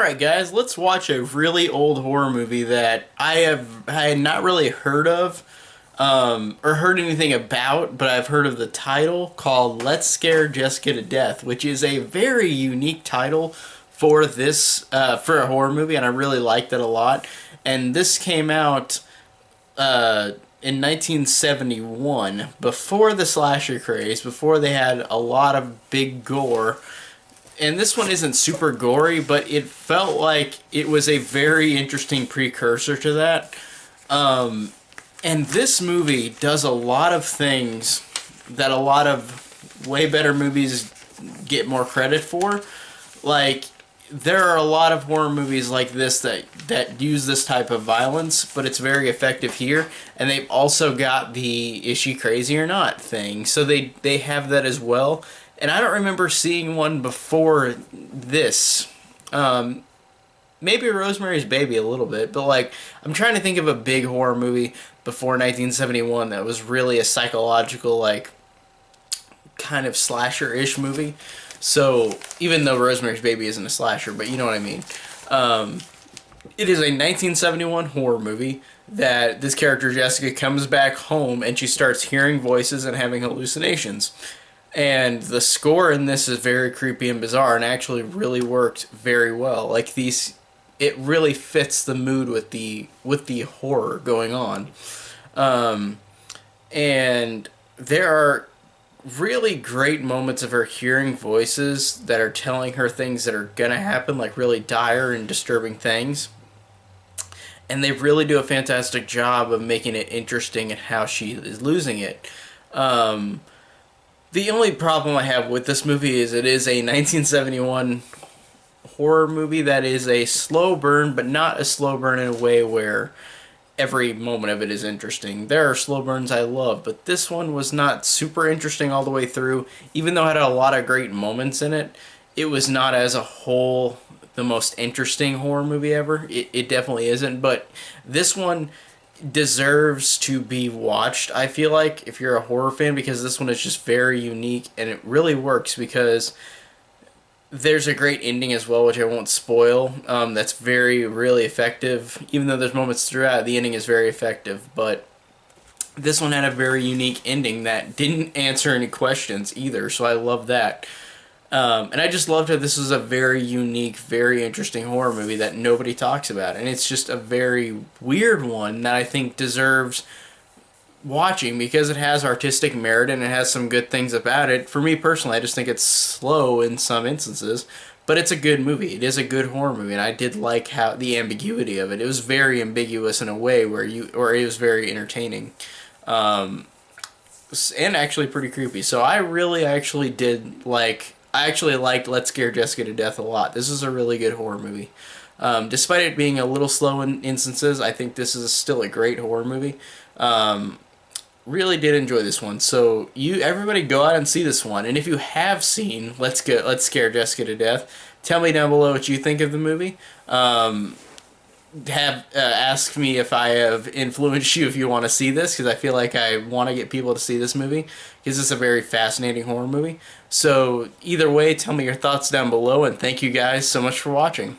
Alright guys, let's watch a really old horror movie that I had not really heard of or heard anything about, but I've heard of the title called Let's Scare Jessica to Death, which is a very unique title for this for a horror movie, and I really liked it a lot. And this came out in 1971, before the slasher craze, before they had a lot of big gore. And this one isn't super gory, but it felt like it was a very interesting precursor to that. And this movie does a lot of things that a lot of way better movies get more credit for. Like, there are a lot of horror movies like this that use this type of violence, but it's very effective here. And they've also got the "is she crazy or not" thing, so they have that as well. And I don't remember seeing one before this. Maybe Rosemary's Baby a little bit, but like, I'm trying to think of a big horror movie before 1971 that was really a psychological, like, kind of slasher-ish movie. So, even though Rosemary's Baby isn't a slasher, but you know what I mean. It is a 1971 horror movie that this character, Jessica, comes back home and she starts hearing voices and having hallucinations. And the score in this is very creepy and bizarre, and actually really worked very well. Like, it really fits the mood with the horror going on. And there are really great moments of her hearing voices that are telling her things that are gonna happen, like really dire and disturbing things. And they really do a fantastic job of making it interesting and how she is losing it. The only problem I have with this movie is it is a 1971 horror movie that is a slow burn, but not a slow burn in a way where every moment of it is interesting. There are slow burns I love, but this one was not super interesting all the way through. Even though it had a lot of great moments in it, it was not as a whole the most interesting horror movie ever. It definitely isn't, but this one deserves to be watched, I feel like, if you're a horror fan, because this one is just very unique, and it really works because there's a great ending as well, which I won't spoil. That's really effective. Even though there's moments throughout, the ending is very effective, but this one had a very unique ending that didn't answer any questions either, so I love that. And I just loved how this is a very unique, very interesting horror movie that nobody talks about. And it's just a very weird one that I think deserves watching because it has artistic merit and it has some good things about it. For me personally, I just think it's slow in some instances, but it's a good movie. It is a good horror movie, and I did like how the ambiguity of it. It was very ambiguous in a way or it was very entertaining. And actually pretty creepy. So I really actually did like... I actually liked Let's Scare Jessica to Death a lot. This is a really good horror movie. Despite it being a little slow in instances, I think this is still a great horror movie. Really did enjoy this one. So everybody go out and see this one. And if you have seen Let's Scare Jessica to Death, tell me down below what you think of the movie. Ask me if I have influenced you if you want to see this, because I feel like I want to get people to see this movie because it's a very fascinating horror movie. So either way, tell me your thoughts down below, and thank you guys so much for watching.